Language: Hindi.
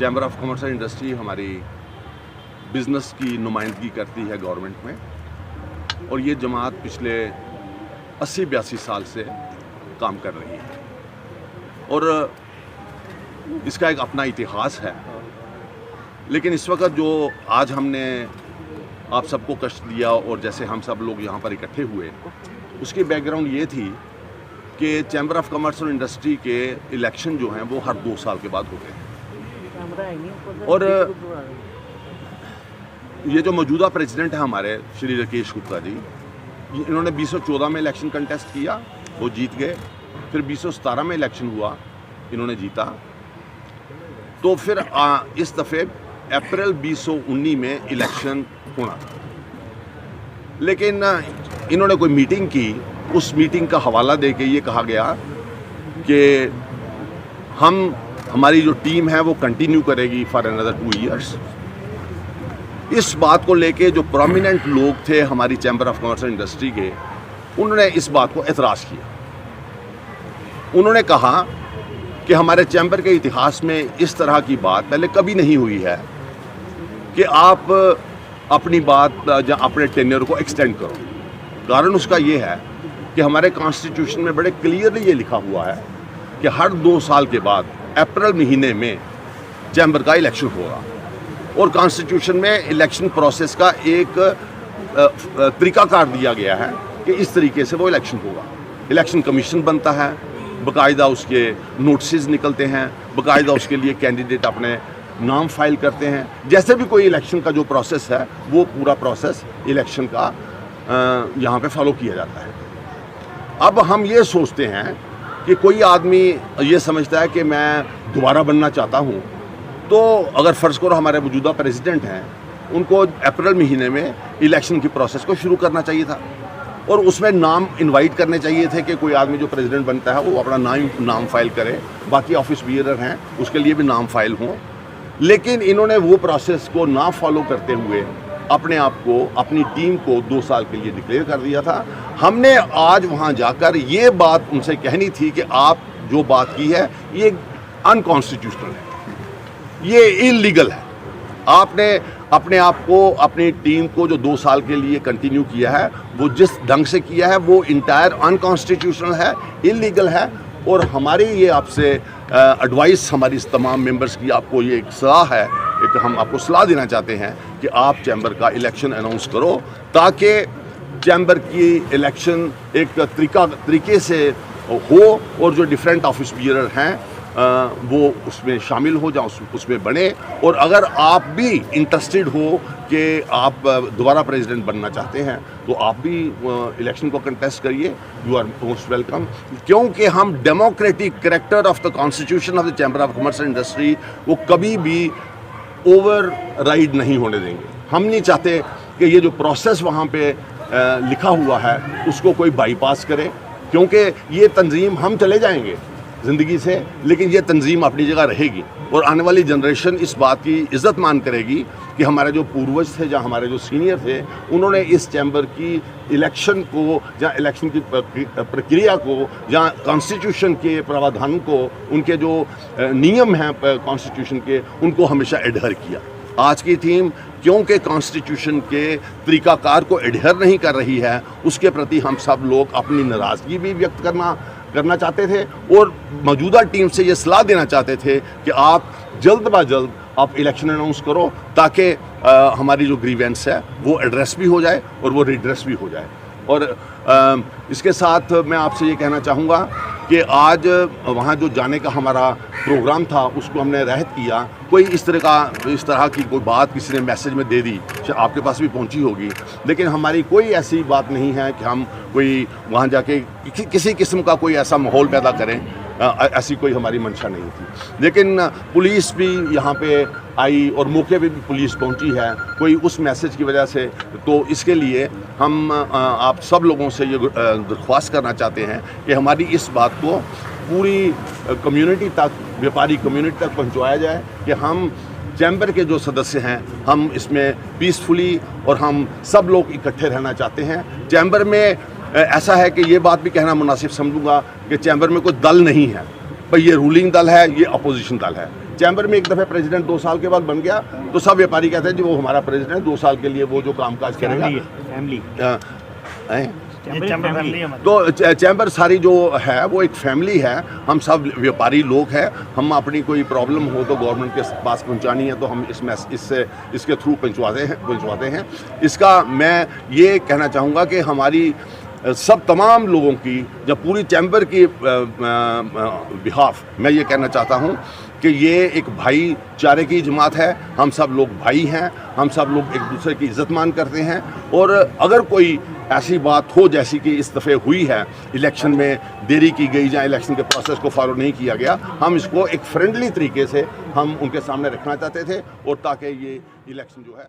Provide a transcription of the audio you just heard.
Chamber of commerce and industry हमारी बिज़नेस की नुमाइंदगी करती है गवर्नमेंट में, और ये जमात पिछले 80-82 साल से काम कर रही है और इसका एक अपना इतिहास है। लेकिन इस वक्त जो आज हमने आप सबको कष्ट दिया और जैसे हम सब लोग यहाँ पर इकट्ठे हुए, उसकी बैकग्राउंड ये थी कि चैम्बर ऑफ कॉमर्स और इंडस्ट्री के इलेक्शन जो हैं वो हर 2 साल के बाद होते हैं, और ये जो मौजूदा प्रेसिडेंट है हमारे श्री राकेश गुप्ता जी, इन्होंने 2014 में इलेक्शन कंटेस्ट किया, वो जीत गए। फिर 2017 में इलेक्शन हुआ, इन्होंने जीता। तो फिर इस दफ़े अप्रैल 2019 में इलेक्शन होना था, लेकिन इन्होंने कोई मीटिंग की, उस मीटिंग का हवाला दे के ये कहा गया कि हमारी जो टीम है वो कंटिन्यू करेगी फॉर अनदर 2 ईयर्स। इस बात को लेके जो प्रोमिनेंट लोग थे हमारी chamber of commerce and industry के, उन्होंने इस बात को एतराज़ किया। उन्होंने कहा कि हमारे चैम्बर के इतिहास में इस तरह की बात पहले कभी नहीं हुई है कि आप अपनी बात या अपने टेन्योर को एक्सटेंड करो। कारण उसका ये है कि हमारे कॉन्स्टिट्यूशन में बड़े क्लियरली ये लिखा हुआ है कि हर 2 साल के बाद अप्रैल महीने में चैम्बर का इलेक्शन होगा, और कॉन्स्टिट्यूशन में इलेक्शन प्रोसेस का एक तरीकाकार दिया गया है कि इस तरीके से वो इलेक्शन होगा। इलेक्शन कमीशन बनता है, बाकायदा उसके नोटिस निकलते हैं, बाकायदा उसके लिए कैंडिडेट अपने नाम फाइल करते हैं। जैसे भी कोई इलेक्शन का जो प्रोसेस है वो पूरा प्रोसेस इलेक्शन का यहाँ पे फॉलो किया जाता है। अब हम ये सोचते हैं कि कोई आदमी ये समझता है कि मैं दोबारा बनना चाहता हूँ, तो अगर फ़र्ज़ करो हमारे मौजूदा प्रेसिडेंट हैं, उनको अप्रैल महीने में इलेक्शन की प्रोसेस को शुरू करना चाहिए था, और उसमें नाम इनवाइट करने चाहिए थे कि कोई आदमी जो प्रेसिडेंट बनता है वो अपना नाम फाइल करे, बाकी ऑफिस बियरर हैं उसके लिए भी नाम फाइल हों। लेकिन इन्होंने वो प्रोसेस को ना फॉलो करते हुए अपने आप को, अपनी टीम को 2 साल के लिए डिक्लेयर कर दिया था। हमने आज वहाँ जाकर ये बात उनसे कहनी थी कि आप जो बात की है ये अनकॉन्स्टिट्यूशनल है, ये इलीगल है। आपने अपने आप को, अपनी टीम को जो 2 साल के लिए कंटिन्यू किया है, वो जिस ढंग से किया है वो इंटायर अनकॉन्स्टिट्यूशनल है, इलीगल है। और हमारी ये आपसे एडवाइस, हमारी तमाम मेंबर्स की आपको ये एक सलाह है, एक हम आपको सलाह देना चाहते हैं कि आप चैम्बर का इलेक्शन अनाउंस करो, ताकि चैम्बर की इलेक्शन एक तरीके से हो और जो डिफरेंट ऑफिस बियरर हैं वो उसमें शामिल हो जाए, उसमें बने। और अगर आप भी इंटरेस्टेड हो कि आप दोबारा प्रेसिडेंट बनना चाहते हैं, तो आप भी इलेक्शन को कंटेस्ट करिए, यू आर मोस्ट वेलकम। क्योंकि हम democratic character of the constitution of the chamber of commerce and industry वो कभी भी ओवर राइड नहीं होने देंगे। हम नहीं चाहते कि ये जो प्रोसेस वहाँ पे लिखा हुआ है उसको कोई बाईपास करे, क्योंकि ये तंजीम, हम चले जाएंगे ज़िंदगी से, लेकिन ये तंजीम अपनी जगह रहेगी, और आने वाली जनरेशन इस बात की इज़्ज़त मान करेगी कि हमारे जो पूर्वज थे, जहाँ हमारे जो सीनियर थे, उन्होंने इस चैम्बर की इलेक्शन को, या इलेक्शन की प्रक्रिया को, या कॉन्स्टिट्यूशन के प्रावधान को, उनके जो नियम हैं कॉन्स्टिट्यूशन के, उनको हमेशा एडहर किया। आज की टीम क्योंकि कॉन्स्टिट्यूशन के तरीकाकार को एडहर नहीं कर रही है, उसके प्रति हम सब लोग अपनी नाराज़गी भी व्यक्त करना चाहते थे, और मौजूदा टीम से ये सलाह देना चाहते थे कि आप जल्द ब जल्द आप इलेक्शन अनाउंस करो, ताकि हमारी जो ग्रीवेंस है वो एड्रेस भी हो जाए और वो रिड्रेस भी हो जाए। और इसके साथ मैं आपसे ये कहना चाहूँगा कि आज वहाँ जो जाने का हमारा प्रोग्राम था उसको हमने रद्द किया। कोई इस तरह की कोई बात किसी ने मैसेज में दे दी, आपके पास भी पहुँची होगी, लेकिन हमारी कोई ऐसी बात नहीं है कि हम कोई वहाँ जाके किसी किस्म का कोई ऐसा माहौल पैदा करें, ऐसी कोई हमारी मंशा नहीं थी। लेकिन पुलिस भी यहाँ पे आई और मौके पे भी पुलिस पहुँची है, कोई उस मैसेज की वजह से। तो इसके लिए हम आप सब लोगों से ये दरख्वास्त करना चाहते हैं कि हमारी इस बात को पूरी कम्युनिटी तक, व्यापारी कम्युनिटी तक पहुँचाया जाए कि हम चैम्बर के जो सदस्य हैं, हम इसमें पीसफुली और हम सब लोग इकट्ठे रहना चाहते हैं। चैम्बर में ऐसा है कि ये बात भी कहना मुनासिब समझूंगा कि चैम्बर में कोई दल नहीं है, भाई ये रूलिंग दल है, ये अपोजिशन दल है। चैम्बर में एक दफ़े प्रेसिडेंट 2 साल के बाद बन गया तो सब व्यापारी कहते हैं जी वो हमारा प्रेसिडेंट 2 साल के लिए वो जो कामकाज करेगा। तो चैम्बर सारी जो है वो एक फैमिली है, हम सब व्यापारी लोग हैं, हम अपनी कोई प्रॉब्लम हो तो गवर्नमेंट के पास पहुंचानी है तो हम इसके थ्रू पहुंचवाते हैं। इसका मैं ये कहना चाहूँगा कि हमारी सब तमाम लोगों की, जब पूरी चैम्बर की बिहाफ मैं ये कहना चाहता हूँ कि ये एक भाईचारे की जमात है, हम सब लोग भाई हैं, हम सब लोग एक दूसरे की इज़्ज़त मान करते हैं। और अगर कोई ऐसी बात हो जैसी कि इस दफ़े हुई है, इलेक्शन में देरी की गई या इलेक्शन के प्रोसेस को फॉलो नहीं किया गया, हम इसको एक फ्रेंडली तरीके से हम उनके सामने रखना चाहते थे और ताकि ये इलेक्शन जो है